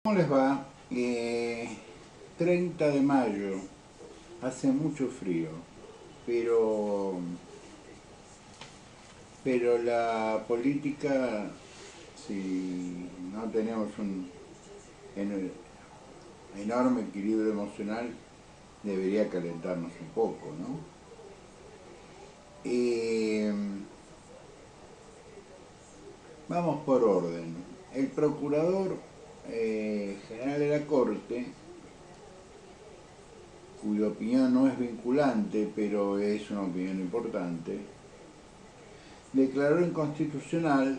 ¿Cómo les va? 30 de mayo, hace mucho frío, pero, pero la política, si no tenemos un enorme equilibrio emocional, debería calentarnos un poco, ¿no? Vamos por orden. El procurador general de la Corte, cuya opinión no es vinculante, pero es una opinión importante, declaró inconstitucional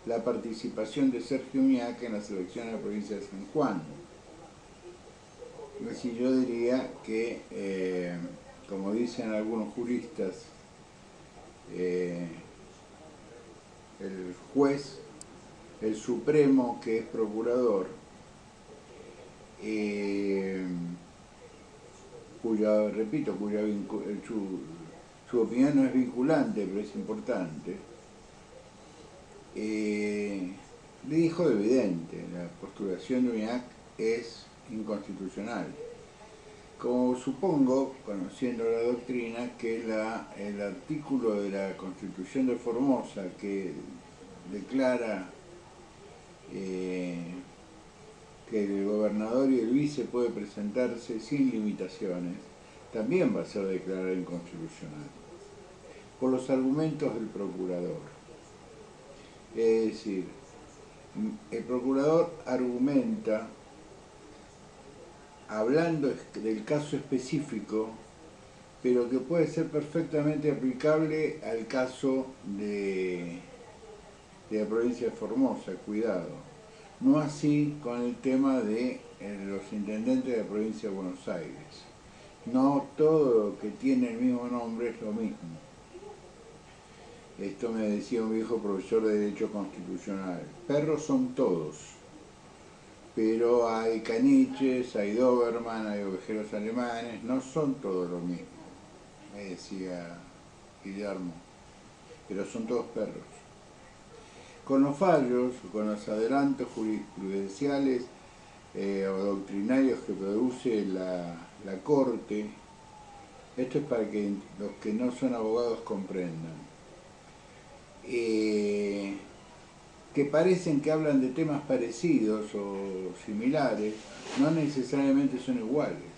la participación de Sergio Uñac en las elecciones de la provincia de San Juan. Así yo diría que, como dicen algunos juristas, el juez, el Supremo, que es procurador, repito, su opinión no es vinculante, pero es importante, le dijo evidente, la postulación de Uñac es inconstitucional. Como supongo, conociendo la doctrina, que el artículo de la Constitución de Formosa que declara que el gobernador y el vice puede presentarse sin limitaciones, también va a ser declarado inconstitucional, por los argumentos del procurador. Es decir, el procurador argumenta, hablando del caso específico, pero que puede ser perfectamente aplicable al caso de la provincia de Formosa, cuidado. No así con el tema de los intendentes de la provincia de Buenos Aires. No todo lo que tiene el mismo nombre es lo mismo. Esto me decía un viejo profesor de Derecho Constitucional. Perros son todos, pero hay caniches, hay doberman, hay ovejeros alemanes, no son todos lo mismo, me decía Guillermo, pero son todos perros. Con los fallos, con los adelantos jurisprudenciales o doctrinarios que produce la Corte, esto es para que los que no son abogados comprendan, que parecen que hablan de temas parecidos o similares, no necesariamente son iguales.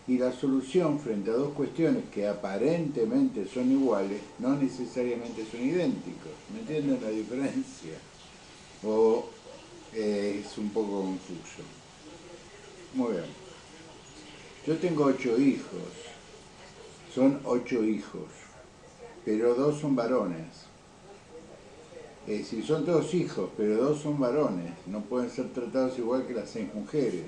Y la solución frente a dos cuestiones que aparentemente son iguales, no necesariamente son idénticos. ¿Me entienden la diferencia? ¿O es un poco confuso? Muy bien. Yo tengo 8 hijos. Son 8 hijos, pero 2 son varones. Es decir, son todos hijos, pero 2 son varones. No pueden ser tratados igual que las 6 mujeres.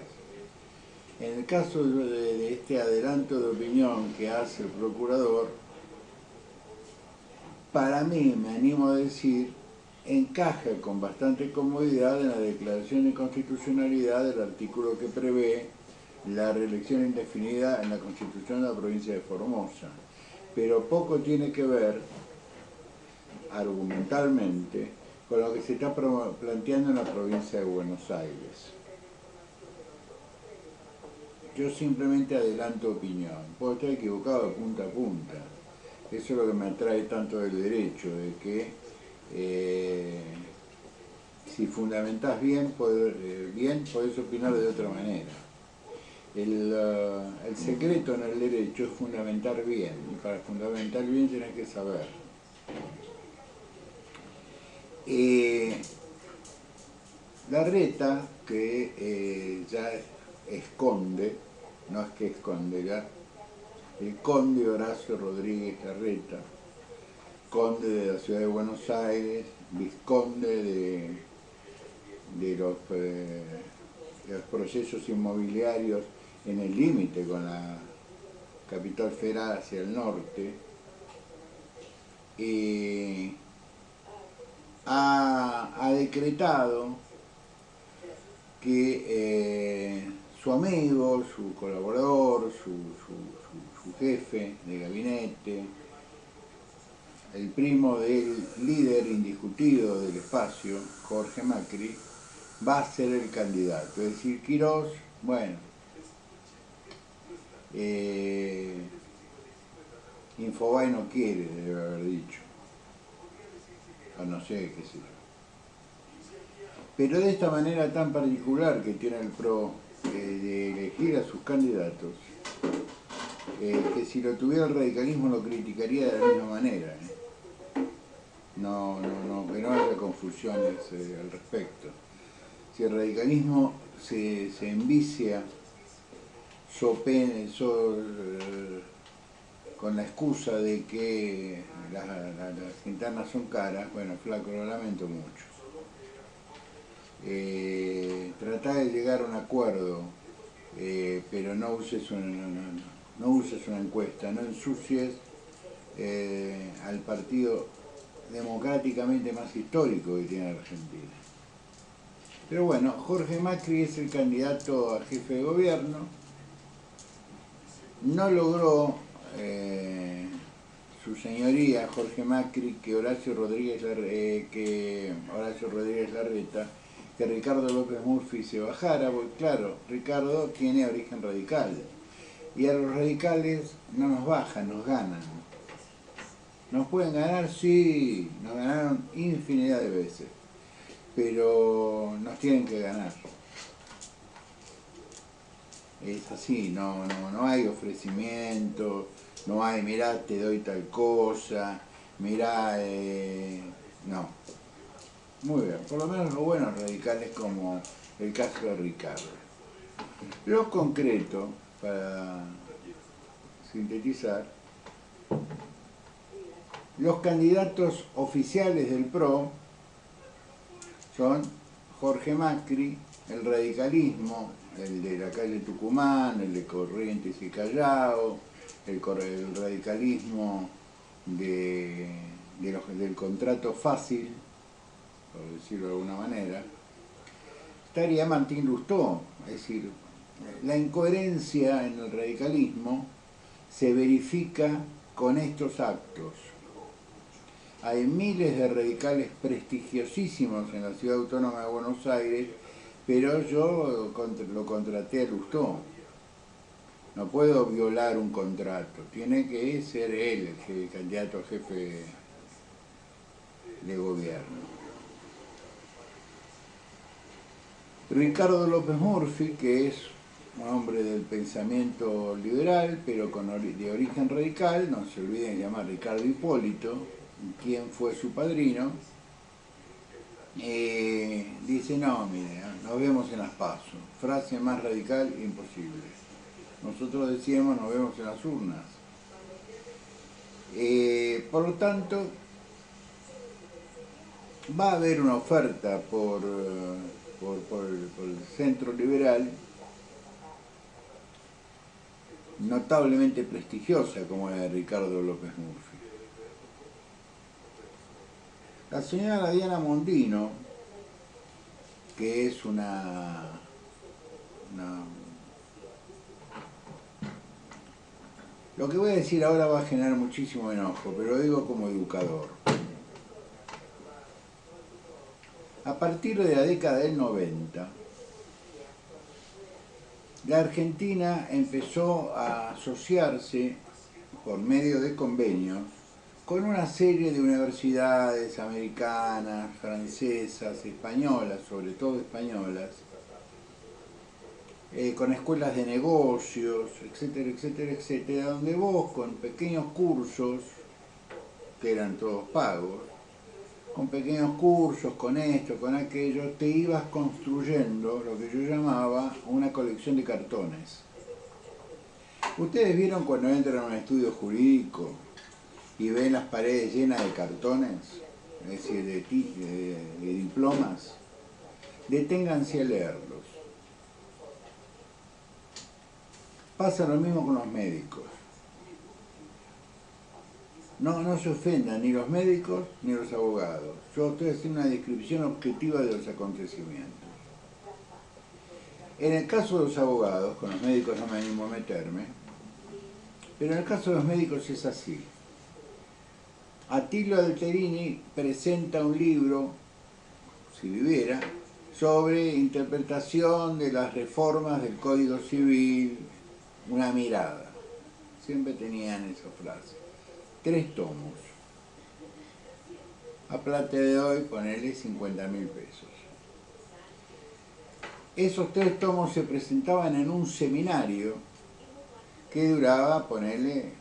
En el caso de este adelanto de opinión que hace el procurador, para mí, me animo a decir, encaja con bastante comodidad en la declaración de constitucionalidad del artículo que prevé la reelección indefinida en la Constitución de la provincia de Formosa. Pero poco tiene que ver, argumentalmente, con lo que se está planteando en la provincia de Buenos Aires. Yo simplemente adelanto opinión, puedo estar equivocado de punta a punta. Eso es lo que me atrae tanto del derecho, de que si fundamentás bien, podés opinar de otra manera. El secreto en el derecho es fundamentar bien, y para fundamentar bien tenés que saber. Larreta, que ya esconde, no es que esconde ya, el conde Horacio Rodríguez Larreta, conde de la ciudad de Buenos Aires, vizconde de los procesos inmobiliarios en el límite con la capital federal hacia el norte, ha decretado que su amigo, su colaborador, su jefe de gabinete, el primo del líder indiscutido del espacio, Jorge Macri, va a ser el candidato. Es decir, Quirós, bueno, Infobae no quiere, debe haber dicho, o no sé, qué sé yo. Pero de esta manera tan particular que tiene el PRO de elegir a sus candidatos, que si lo tuviera el radicalismo lo criticaría de la misma manera. Que no haya confusiones al respecto. Si el radicalismo se envicia con la excusa de que las internas son caras, bueno, flaco, lo lamento mucho. Tratá de llegar a un acuerdo, pero no uses una encuesta, no ensucies al partido democráticamente más histórico que tiene Argentina. Pero bueno, Jorge Macri es el candidato a jefe de gobierno. No logró su señoría Jorge Macri que Horacio Rodríguez Larreta, que Ricardo López Murphy se bajara, porque claro, Ricardo tiene origen radical. Y a los radicales no nos bajan, nos ganan. Nos pueden ganar, sí, nos ganaron infinidad de veces, pero nos tienen que ganar. Es así, no hay ofrecimiento, no hay, mirá, te doy tal cosa, mirá, no. Muy bien, por lo menos los buenos radicales como el caso de Ricardo. Lo concreto, para sintetizar, los candidatos oficiales del PRO son Jorge Macri, el radicalismo, el de la calle Tucumán, el de Corrientes y Callao, el radicalismo del contrato fácil, por decirlo de alguna manera. Estaría Martín Lustó, es decir, la incoherencia en el radicalismo se verifica con estos actos. Hay miles de radicales prestigiosísimos en la Ciudad Autónoma de Buenos Aires, pero yo lo contraté a Lustó. No puedo violar un contrato, tiene que ser él el candidato a jefe de gobierno. Ricardo López Murphy, que es un hombre del pensamiento liberal, pero de origen radical, no se olviden de llamar Ricardo Hipólito, quien fue su padrino, dice, no, mire, nos vemos en las PASO. Frase más radical, imposible. Nosotros decíamos, nos vemos en las urnas. Por lo tanto, va a haber una oferta por el centro liberal notablemente prestigiosa como la de Ricardo López Murphy. La señora Diana Mondino, que es lo que voy a decir ahora va a generar muchísimo enojo, pero lo digo como educador. A partir de la década del 90, la Argentina empezó a asociarse por medio de convenios con una serie de universidades americanas, francesas, españolas, sobre todo españolas, con escuelas de negocios, etcétera, etcétera, etcétera, donde vos con pequeños cursos, que eran todos pagos, con pequeños cursos, con esto, con aquello, te ibas construyendo lo que yo llamaba una colección de cartones. ¿Ustedes vieron cuando entran a un estudio jurídico y ven las paredes llenas de cartones, es decir, de diplomas? Deténganse a leerlos. Pasa lo mismo con los médicos. No se ofendan ni los médicos ni los abogados. Yo estoy haciendo una descripción objetiva de los acontecimientos. En el caso de los abogados, con los médicos no me animo a meterme, pero en el caso de los médicos es así. Attilio Alterini presenta un libro, si viviera, sobre interpretación de las reformas del Código Civil, una mirada. Siempre tenían esa frase. 3 tomos. A plata de hoy, ponerle 50.000 pesos. Esos 3 tomos se presentaban en un seminario que duraba, ponerle,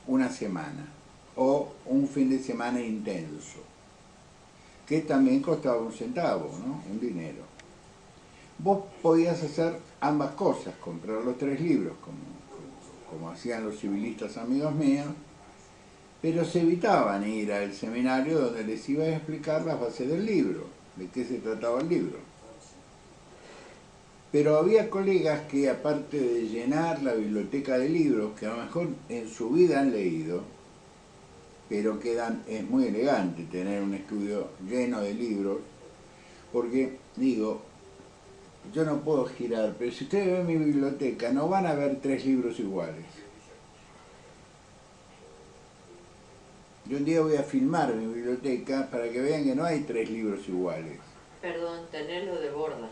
una semana o un fin de semana intenso, que también costaba un centavo, ¿no? Un dinero. Vos podías hacer ambas cosas, comprar los 3 libros, como hacían los civilistas amigos míos, pero se evitaban ir al seminario donde les iba a explicar las bases del libro, de qué se trataba el libro. Pero había colegas que, aparte de llenar la biblioteca de libros, que a lo mejor en su vida han leído, pero es muy elegante tener un estudio lleno de libros, porque, digo, yo no puedo girar, pero si ustedes ven mi biblioteca, no van a ver 3 libros iguales. Yo un día voy a filmar mi biblioteca para que vean que no hay 3 libros iguales. Perdón, tenerlos de borda.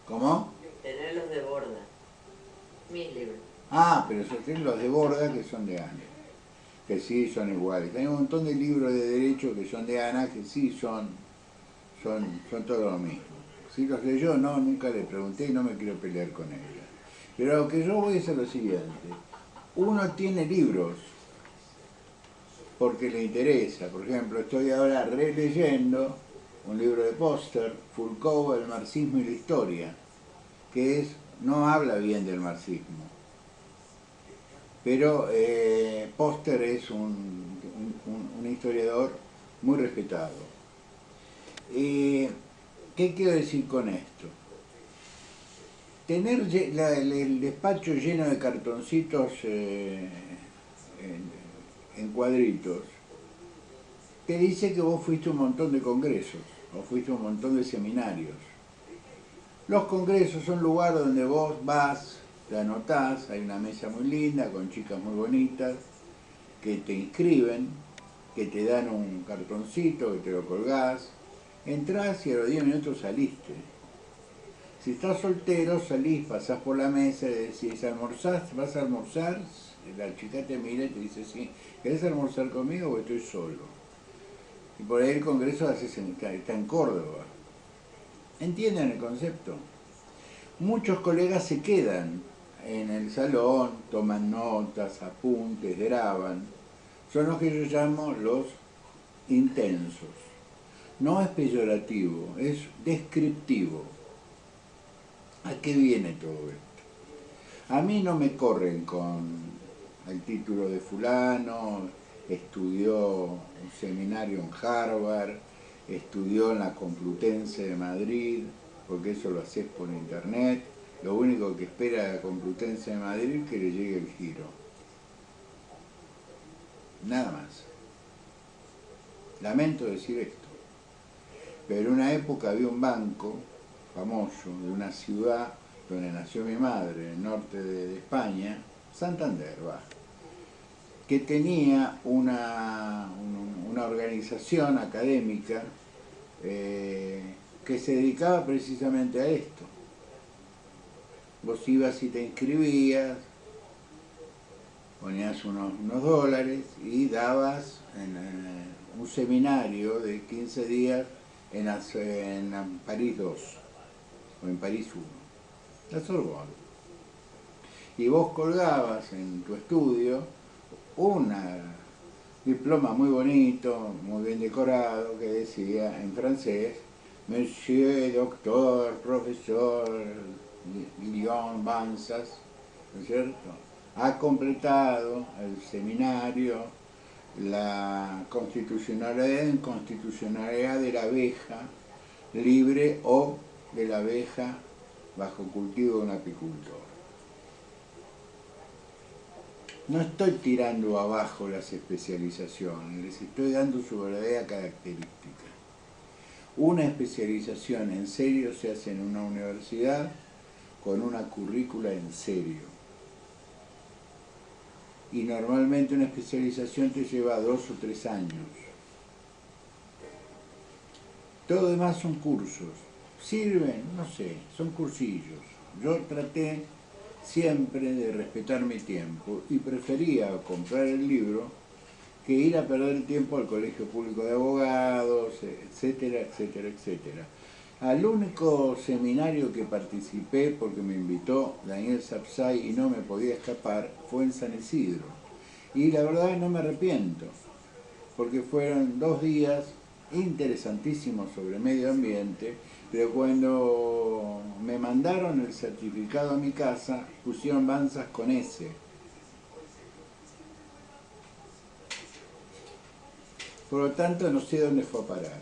¿Cómo? Tenerlos de borda. Mis libros. Ah, pero son los de Borda que son de Ana, que sí son iguales. Hay un montón de libros de derecho que son de Ana, que sí son todo lo mismo. Si los leyó, no, nunca le pregunté y no me quiero pelear con ella. Pero lo que yo voy es a lo siguiente. Uno tiene libros porque le interesa. Por ejemplo, estoy ahora releyendo un libro de Póster, Foucault, el marxismo y la historia, que no habla bien del marxismo. Pero Póster es un historiador muy respetado. ¿Qué quiero decir con esto? Tener el despacho lleno de cartoncitos en cuadritos te dice que vos fuiste a un montón de congresos o fuiste a un montón de seminarios. Los congresos son lugares donde vos vas, te anotás, hay una mesa muy linda con chicas muy bonitas que te inscriben, que te dan un cartoncito, que te lo colgás, entrás y a los 10 minutos saliste. Si estás soltero, salís, pasás por la mesa y decís, ¿almorzás? ¿Vas a almorzar? La chica te mira y te dice, sí, ¿querés almorzar conmigo o estoy solo? Y por ahí el congreso está en Córdoba. ¿Entienden el concepto? Muchos colegas se quedan en el salón, toman notas, apuntes, graban. Son los que yo llamo los intensos. No es peyorativo, es descriptivo. ¿A qué viene todo esto? A mí no me corren con el título de fulano, estudió un seminario en Harvard, estudió en la Complutense de Madrid, porque eso lo haces por internet. Lo único que espera la Complutense de Madrid es que le llegue el giro. Nada más. Lamento decir esto, pero en una época había un banco famoso de una ciudad donde nació mi madre, en el norte de España, Santander, que tenía una organización académica que se dedicaba precisamente a esto. Vos ibas y te inscribías, ponías unos $, y dabas un seminario de 15 días en París 2 o en París 1, la Sorbonne. Y vos colgabas en tu estudio un diploma muy bonito, muy bien decorado, que decía en francés, Monsieur, Doctor, Profesor Guillaume Banzas, ¿no es cierto? Ha completado el seminario la constitucionalidad de la abeja libre o de la abeja bajo cultivo de un apicultor. No estoy tirando abajo las especializaciones, les estoy dando su verdadera característica. Una especialización en serio se hace en una universidad con una currícula en serio. y normalmente una especialización te lleva 2 o 3 años. Todo demás son cursos. ¿Sirven? No sé, son cursillos. Yo traté siempre de respetar mi tiempo y prefería comprar el libro que ir a perder el tiempo al Colegio Público de Abogados, etcétera, etcétera, etcétera. Al único seminario que participé, porque me invitó Daniel Sapsay y no me podía escapar, fue en San Isidro. Y la verdad no me arrepiento, porque fueron 2 días interesantísimos sobre medio ambiente, pero cuando me mandaron el certificado a mi casa, pusieron Banzas con S. Por lo tanto, no sé dónde fue a parar.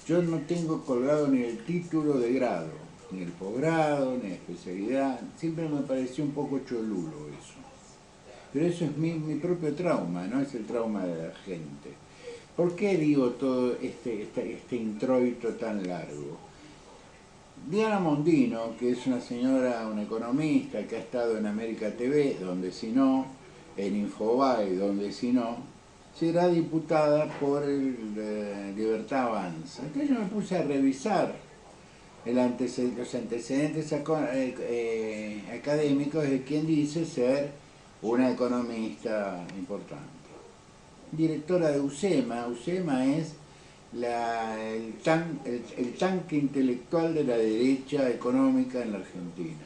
Yo no tengo colgado ni el título de grado, ni el posgrado, ni la especialidad. Siempre me pareció un poco cholulo eso. Pero eso es mi propio trauma, no es el trauma de la gente. ¿Por qué digo todo este introito tan largo? Diana Mondino, que es una señora, una economista que ha estado en América TV, donde si no, en Infobae, donde si no, será diputada por el Libertad Avanza. Entonces yo me puse a revisar los antecedentes académicos de quien dice ser una economista importante. Directora de UCEMA. UCEMA es el tanque intelectual de la derecha económica en la Argentina,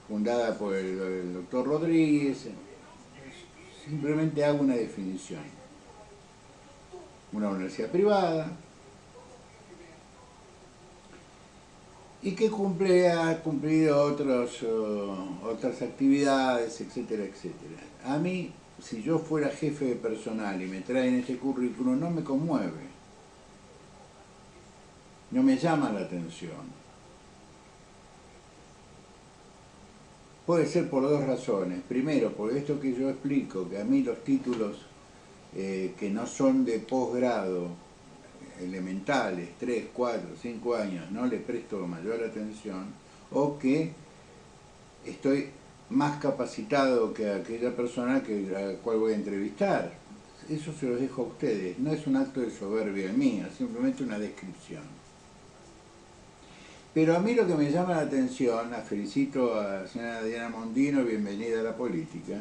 fundada por el doctor Rodríguez. Simplemente hago una definición. Una universidad privada y que ha cumplido otras actividades, etcétera, etcétera. A mí, si yo fuera jefe de personal y me traen este currículum, no me conmueve, no me llama la atención. Puede ser por 2 razones. Primero, por esto que yo explico, que a mí los títulos que no son de posgrado, elementales, 3, 4, 5 años, no le presto mayor atención, o que estoy más capacitado que aquella persona a la cual voy a entrevistar. Eso se los dejo a ustedes. No es un acto de soberbia mía, simplemente una descripción. Pero a mí lo que me llama la atención, la felicito a la señora Diana Mondino, bienvenida a la política,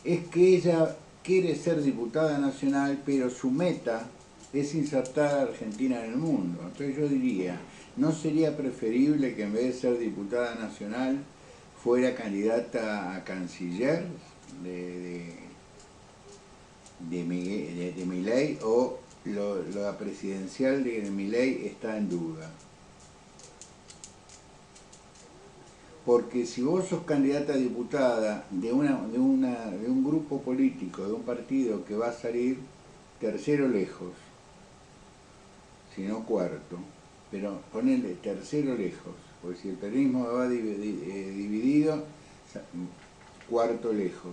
es que ella quiere ser diputada nacional, pero su meta es insertar a Argentina en el mundo. Entonces yo diría, ¿no sería preferible que en vez de ser diputada nacional fuera candidata a canciller de Milei, o la presidencial de Milei está en duda? Porque si vos sos candidata a diputada de un grupo político, de un partido que va a salir tercero lejos, si no cuarto, pero ponele tercero lejos, porque si el peronismo va dividido, cuarto lejos.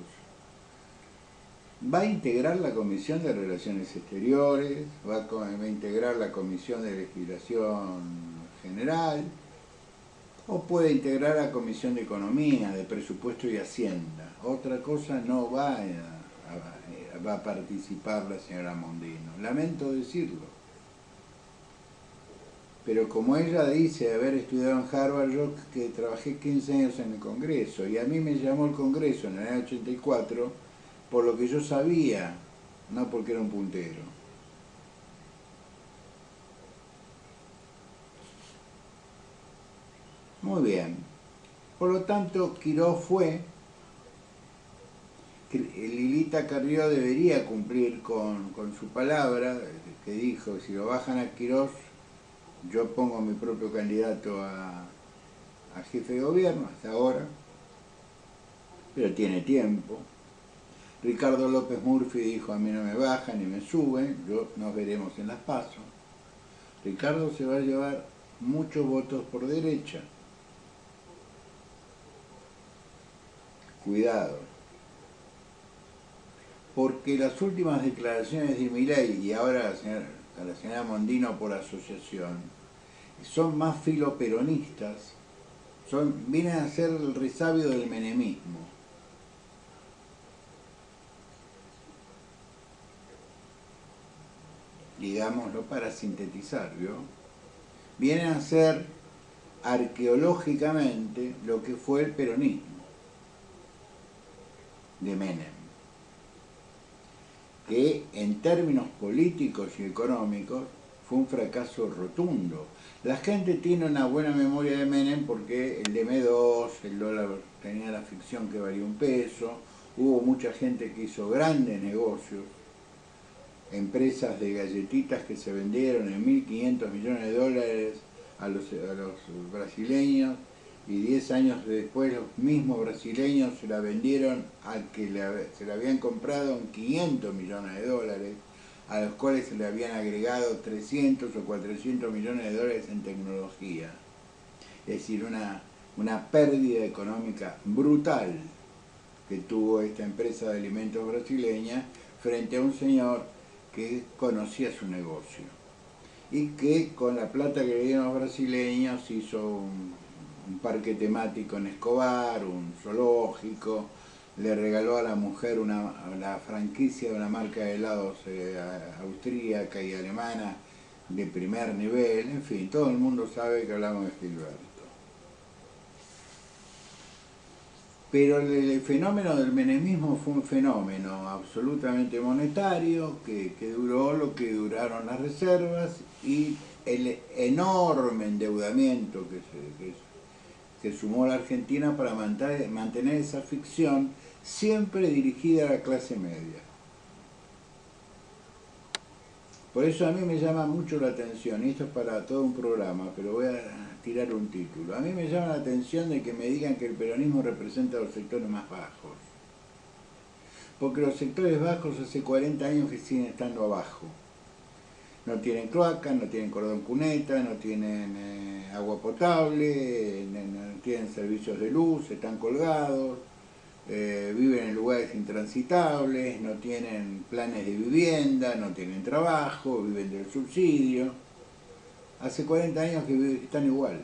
Va a integrar la Comisión de Relaciones Exteriores, va a integrar la Comisión de Legislación General, o puede integrar la Comisión de Economía, de Presupuesto y Hacienda. Otra cosa no va a participar la señora Mondino. Lamento decirlo. Pero como ella dice haber estudiado en Harvard, yo que trabajé 15 años en el Congreso, y a mí me llamó el Congreso en el año 84 por lo que yo sabía, no porque era un puntero. Muy bien. Por lo tanto, Quirós fue. Lilita Carrió debería cumplir con su palabra, que dijo, si lo bajan a Quirós, yo pongo mi propio candidato a jefe de gobierno, hasta ahora, pero tiene tiempo. Ricardo López Murphy dijo, a mí no me bajan ni me suben, nos veremos en las PASO. Ricardo se va a llevar muchos votos por derecha. Cuidado, porque las últimas declaraciones de Milei y ahora a la señora Mondino por asociación son más filoperonistas, vienen a ser el resabio del menemismo. digámoslo para sintetizar, ¿vio? Vienen a ser arqueológicamente lo que fue el peronismo de Menem, que en términos políticos y económicos fue un fracaso rotundo. La gente tiene una buena memoria de Menem porque el M2, el dólar tenía la ficción que valía $1, hubo mucha gente que hizo grandes negocios, empresas de galletitas que se vendieron en $1.500 millones a los brasileños, y 10 años después los mismos brasileños se la vendieron al que se la habían comprado en $500 millones, a los cuales se le habían agregado 300 o 400 millones de dólares en tecnología. Es decir, una pérdida económica brutal que tuvo esta empresa de alimentos brasileña frente a un señor que conocía su negocio y que con la plata que le dieron los brasileños hizo un parque temático en Escobar, un zoológico, le regaló a la mujer la franquicia de una marca de helados austríaca y alemana de primer nivel. En fin, todo el mundo sabe que hablamos de Gilberto. Pero el fenómeno del menemismo fue un fenómeno absolutamente monetario que duró lo que duraron las reservas y el enorme endeudamiento que sumó la Argentina para mantener esa ficción siempre dirigida a la clase media. Por eso a mí me llama mucho la atención, y esto es para todo un programa, pero voy a tirar un título. A mí me llama la atención de que me digan que el peronismo representa a los sectores más bajos. Porque los sectores bajos hace 40 años que siguen estando abajo. No tienen cloaca, no tienen cordón cuneta, no tienen agua potable, no tienen servicios de luz, están colgados, viven en lugares intransitables, no tienen planes de vivienda, no tienen trabajo, viven del subsidio. Hace 40 años que están igual.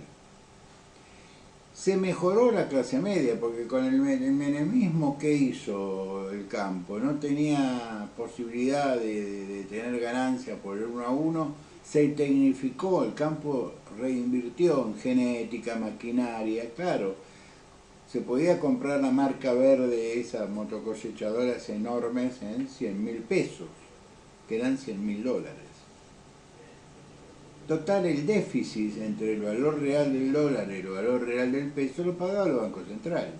Se mejoró la clase media, porque con el menemismo, ¿qué hizo el campo? No tenía posibilidad de tener ganancia por el 1 a 1, se tecnificó, el campo reinvirtió en genética, maquinaria, claro. Se podía comprar la marca verde, esas motocosechadoras enormes, en 100.000 pesos, que eran $100.000. Total, el déficit entre el valor real del dólar y el valor real del peso lo pagaba el Banco Central.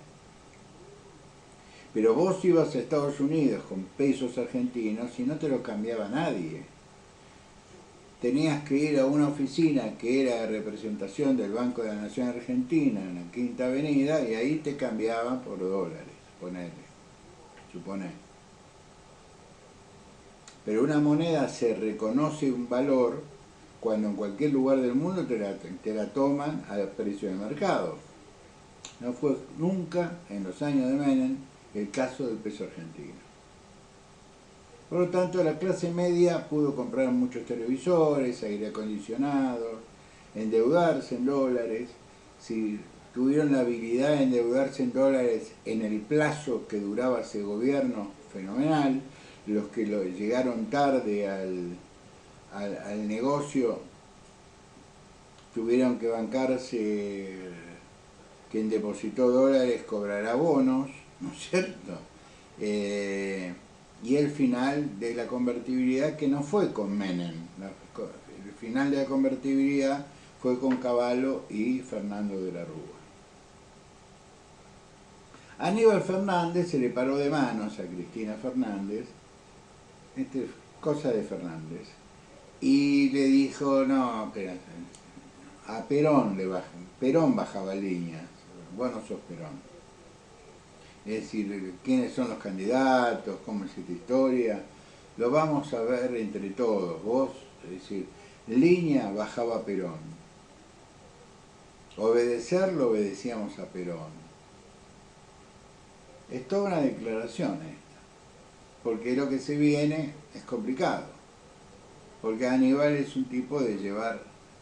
Pero vos ibas a Estados Unidos con pesos argentinos y no te lo cambiaba nadie. Tenías que ir a una oficina que era de representación del Banco de la Nación Argentina en la Quinta Avenida y ahí te cambiaban por dólares, suponé. Pero una moneda se reconoce un valor cuando en cualquier lugar del mundo te la toman al precio de mercado. No fue nunca en los años de Menem el caso del peso argentino. Por lo tanto, la clase media pudo comprar muchos televisores, aire acondicionado, endeudarse en dólares. Si tuvieron la habilidad de endeudarse en dólares en el plazo que duraba ese gobierno, fenomenal. Los que llegaron tarde al negocio tuvieron que bancarse, quien depositó dólares cobrará bonos, ¿no es cierto? Y el final de la convertibilidad, que no fue con Menem, el final de la convertibilidad fue con Cavallo y Fernando de la Rúa. Aníbal Fernández se le paró de manos a Cristina Fernández, cosa de Fernández, y le dijo, no, a Perón Perón bajaba líneas, vos no sos Perón. Es decir, quiénes son los candidatos, cómo es esta historia, lo vamos a ver entre todos, vos, es decir, línea bajaba Perón. Obedecer lo obedecíamos a Perón. Es toda una declaración esta, porque lo que se viene es complicado, porque Aníbal es un tipo de llevar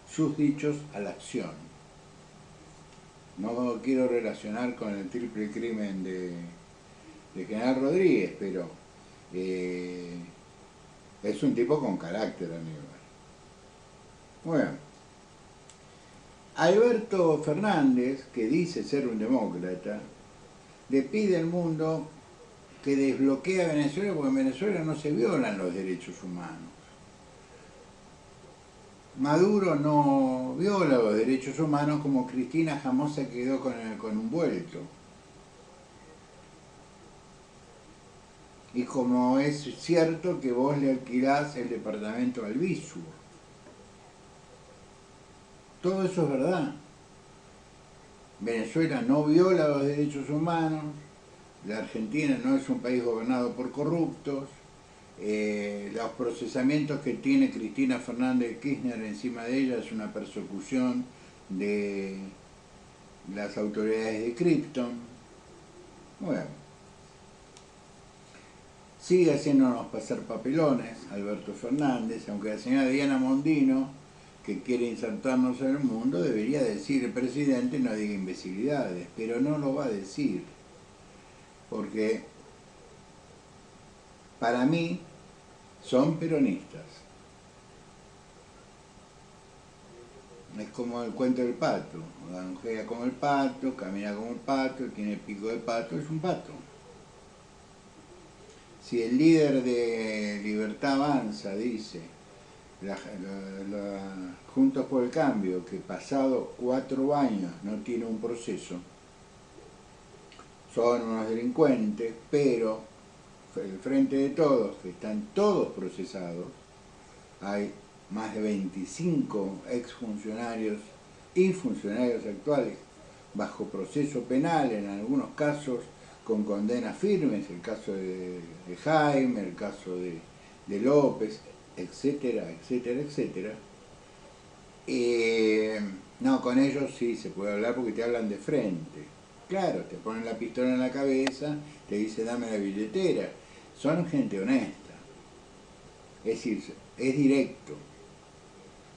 sus dichos a la acción. No quiero relacionar con el triple crimen de General Rodríguez, pero Es un tipo con carácter, Aníbal. Bueno, Alberto Fernández, que dice ser un demócrata, le pide al mundo que desbloquee a Venezuela porque en Venezuela no se violan los derechos humanos. Maduro no viola los derechos humanos como Cristina jamás se quedó con un vuelto. Y como es cierto que vos le alquilás el departamento al Visu. Todo eso es verdad. Venezuela no viola los derechos humanos, la Argentina no es un país gobernado por corruptos, los procesamientos que tiene Cristina Fernández de Kirchner encima de ella es una persecución de las autoridades de Krypton. Bueno, sigue haciéndonos pasar papelones Alberto Fernández, aunque la señora Diana Mondino, que quiere insertarnos en el mundo, debería decir el presidente no diga imbecilidades, pero no lo va a decir, porque para mí son peronistas. Es como el juego del pato, juega como el pato, camina como el pato, tiene el pico del pato, es un pato. Si el líder de Libertad Avanza dice, Juntos por el Cambio, que pasado 4 años no tiene un proceso, son unos delincuentes, pero el Frente de Todos, que están todos procesados, hay más de 25 exfuncionarios y funcionarios actuales bajo proceso penal, en algunos casos con condenas firmes, el caso de Jaime, el caso de López, etcétera, etcétera, etcétera. No, con ellos sí se puede hablar porque te hablan de frente. Claro, te ponen la pistola en la cabeza, te dicen dame la billetera. Son gente honesta. Es decir, es directo.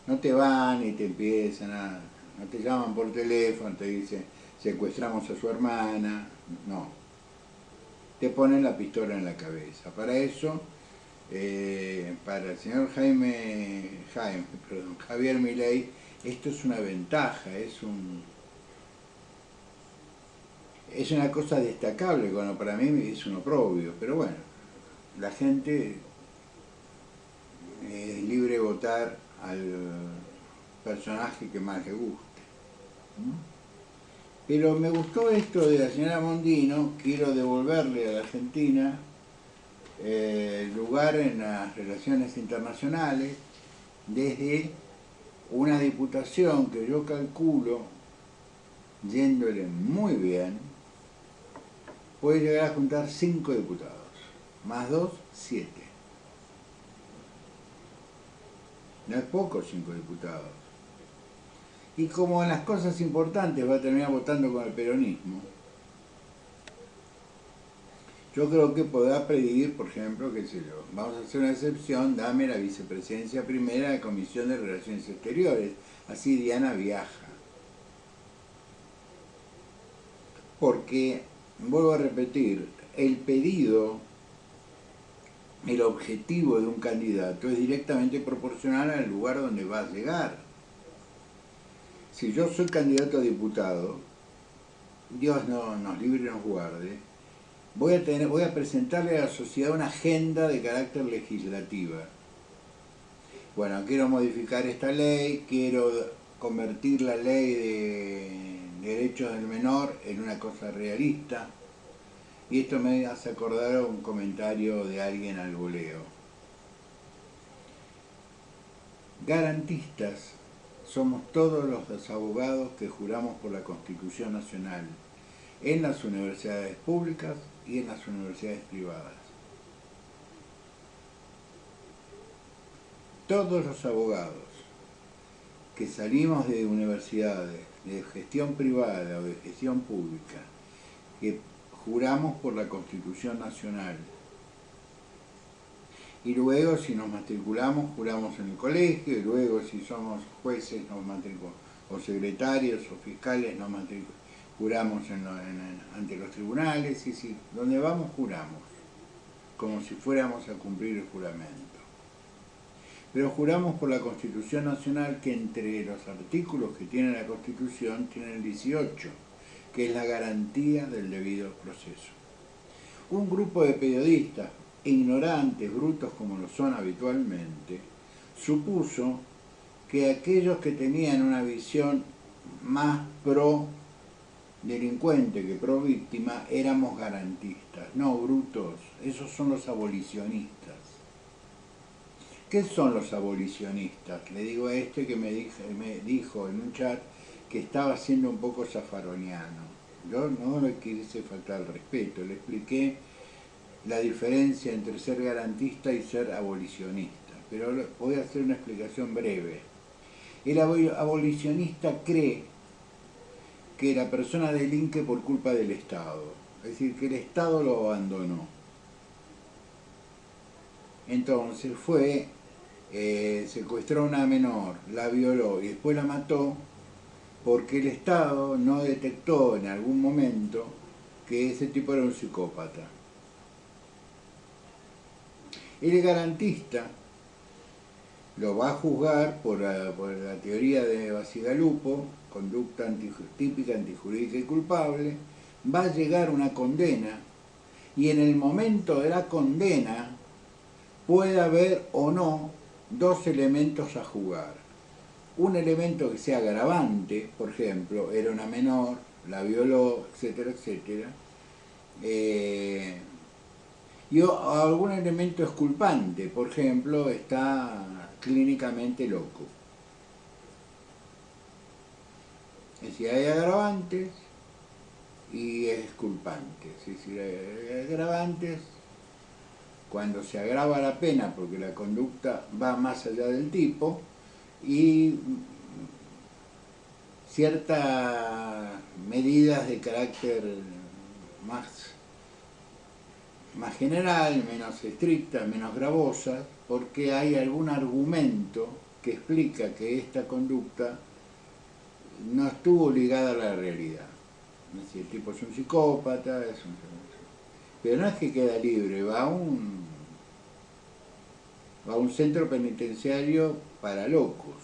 No te van y te empiezan no te llaman por teléfono, te dicen secuestramos a su hermana. No. Te ponen la pistola en la cabeza. Para eso, para el señor Javier Milei, esto es una ventaja, es una cosa destacable, cuando para mí es un oprobio, pero bueno, la gente es libre de votar al personaje que más le guste. Pero me gustó esto de la señora Mondino, quiero devolverle a la Argentina el lugar en las relaciones internacionales desde una diputación que yo calculo, yéndole muy bien, puede llegar a juntar 5 diputados, más 2, 7. No es poco 5 diputados. Y como en las cosas importantes va a terminar votando con el peronismo, yo creo que podrá pedir, por ejemplo, qué sé yo, vamos a hacer una excepción, dame la vicepresidencia primera de Comisión de Relaciones Exteriores, así Diana viaja. Porque, vuelvo a repetir, el pedido, el objetivo de un candidato es directamente proporcional al lugar donde va a llegar. Si yo soy candidato a diputado, Dios nos libre y nos guarde, voy a presentarle a la sociedad una agenda de carácter legislativa. Bueno, quiero modificar esta ley, quiero convertir la ley de derechos del menor en una cosa realista. Y esto me hace acordar a un comentario de alguien al voleo. Garantistas somos todos los abogados que juramos por la Constitución Nacional en las universidades públicas y en las universidades privadas. Todos los abogados que salimos de universidades de gestión privada o de gestión pública, que juramos por la Constitución Nacional, y luego si nos matriculamos, juramos en el colegio, y luego si somos jueces o secretarios o fiscales, juramos ante los tribunales, y si donde vamos juramos, como si fuéramos a cumplir el juramento. pero juramos por la Constitución Nacional que entre los artículos que tiene la Constitución tiene el 18, que es la garantía del debido proceso. Un grupo de periodistas, ignorantes, brutos como lo son habitualmente, supuso que aquellos que tenían una visión más pro delincuente que pro víctima éramos garantistas. No, brutos, esos son los abolicionistas. ¿Qué son los abolicionistas? Le digo a este que me dijo en un chat que estaba siendo un poco zafaroniano. Yo no le quise faltar el respeto, le expliqué la diferencia entre ser garantista y ser abolicionista, pero voy a hacer una explicación breve. El abolicionista cree que la persona delinque por culpa del Estado, es decir, que el Estado lo abandonó. Entonces secuestró a una menor, la violó y después la mató porque el Estado no detectó en algún momento que ese tipo era un psicópata. El garantista lo va a juzgar por la teoría de Bacigalupo, conducta típica, antijurídica y culpable, va a llegar una condena y en el momento de la condena puede haber o no dos elementos a jugar. Un elemento que sea agravante, por ejemplo, era una menor, la violó, etcétera, etcétera, y algún elemento exculpante, por ejemplo, está clínicamente loco. Es decir, hay agravantes y exculpantes. Es decir, hay agravantes cuando se agrava la pena porque la conducta va más allá del tipo y ciertas medidas de carácter más general, menos estrictas, menos gravosas, porque hay algún argumento que explica que esta conducta no estuvo ligada a la realidad. Es decir, el tipo es un psicópata, pero no es que queda libre, va a un centro penitenciario para locos.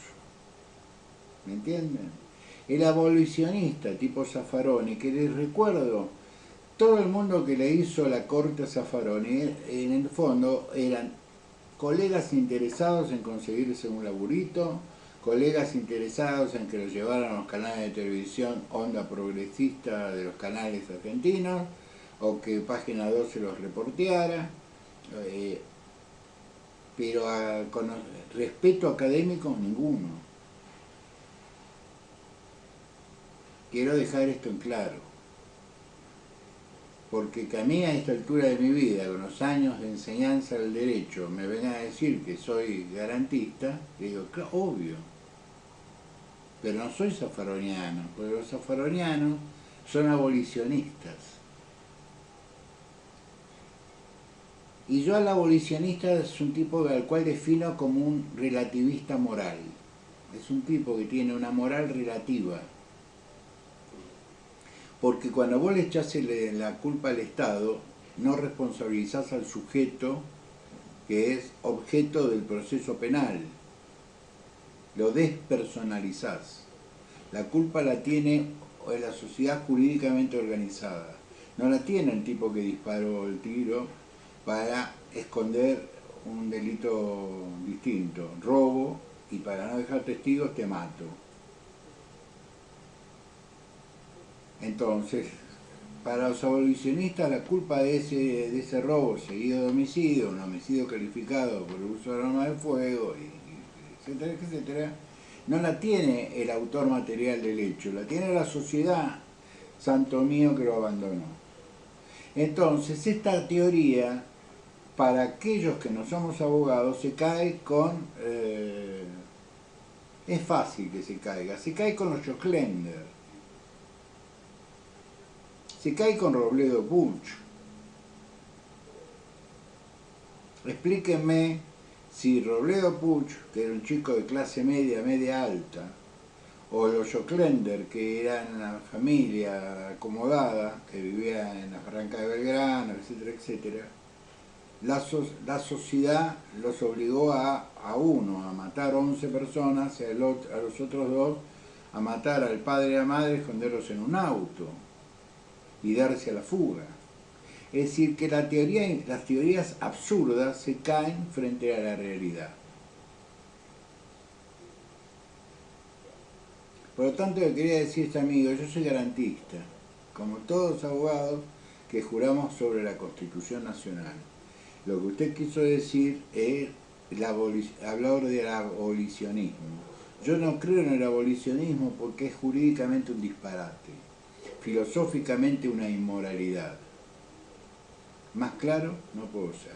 ¿Me entienden? El abolicionista tipo Zaffaroni, que les recuerdo, todo el mundo que le hizo la corte a Zaffaroni, en el fondo eran colegas interesados en conseguirse un laburito, colegas interesados en que los llevaran a los canales de televisión onda progresista de los canales argentinos, o que Página 12 los reporteara, pero con respeto académico ninguno. Quiero dejar esto en claro. Porque que a mí a esta altura de mi vida, con los años de enseñanza del derecho, me vengan a decir que soy garantista, digo, claro, obvio. Pero no soy zaffaroniano, porque los zaffaronianos son abolicionistas. Y yo al abolicionista es un tipo al cual defino como un relativista moral. Es un tipo que tiene una moral relativa. Porque cuando vos le echás la culpa al Estado, no responsabilizás al sujeto que es objeto del proceso penal. Lo despersonalizás. La culpa la tiene la sociedad jurídicamente organizada. No la tiene el tipo que disparó el tiro para esconder un delito distinto. Robo y para no dejar testigos te mato. Entonces, para los abolicionistas la culpa de ese robo seguido de homicidio, un homicidio calificado por el uso de arma de fuego, etcétera, etcétera, no la tiene el autor material del hecho, la tiene la sociedad, santo mío, que lo abandonó. Entonces, esta teoría, para aquellos que no somos abogados, se cae con... es fácil que se cae con los Josklender. Se cae con Robledo Puch. Explíquenme si Robledo Puch, que era un chico de clase media, media alta, o los Josklender, que eran una familia acomodada, que vivía en las barrancas de Belgrano, etcétera, etcétera, la sociedad los obligó a a uno a matar 11 personas y a los otros dos a matar al padre y a la madre, esconderlos en un auto y darse a la fuga. Es decir, que las teorías absurdas se caen frente a la realidad. Por lo tanto, le quería decir a este amigo, yo soy garantista, como todos los abogados que juramos sobre la Constitución Nacional. Lo que usted quiso decir es hablar del abolicionismo. Yo no creo en el abolicionismo porque es jurídicamente un disparate, filosóficamente una inmoralidad. Más claro no puedo ser.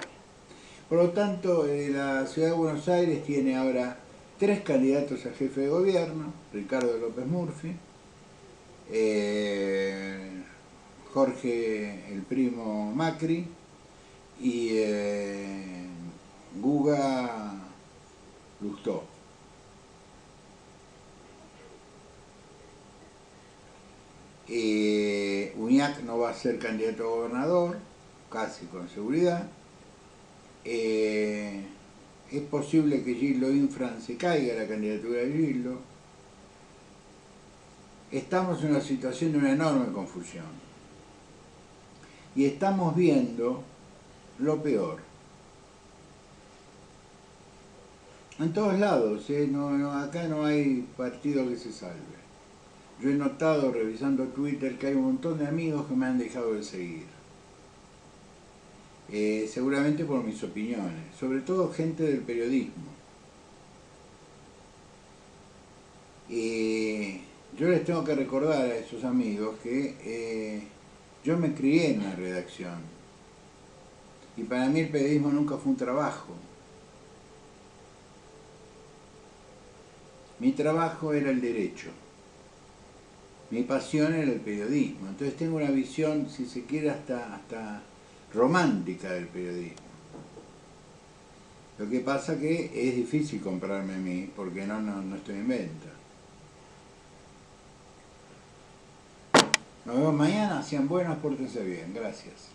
Por lo tanto, la Ciudad de Buenos Aires tiene ahora 3 candidatos a jefe de gobierno: Ricardo López Murphy, Jorge el primo Macri y Guga Lustó. Uñac no va a ser candidato a gobernador, casi con seguridad. Es posible que Gildo Infran se caiga la candidatura de Gildo. Estamos en una situación de una enorme confusión. Y estamos viendo lo peor. En todos lados, acá no hay partido que se salve. Yo he notado, revisando Twitter, que hay un montón de amigos que me han dejado de seguir. Seguramente por mis opiniones, sobre todo gente del periodismo. Yo les tengo que recordar a esos amigos que yo me crié en la redacción y para mí el periodismo nunca fue un trabajo. Mi trabajo era el derecho, mi pasión era el periodismo, entonces tengo una visión, si se quiere, hasta romántica del periodismo. Lo que pasa que es difícil comprarme a mí porque no estoy en venta. Nos vemos mañana, sean buenos, pórtense bien, gracias.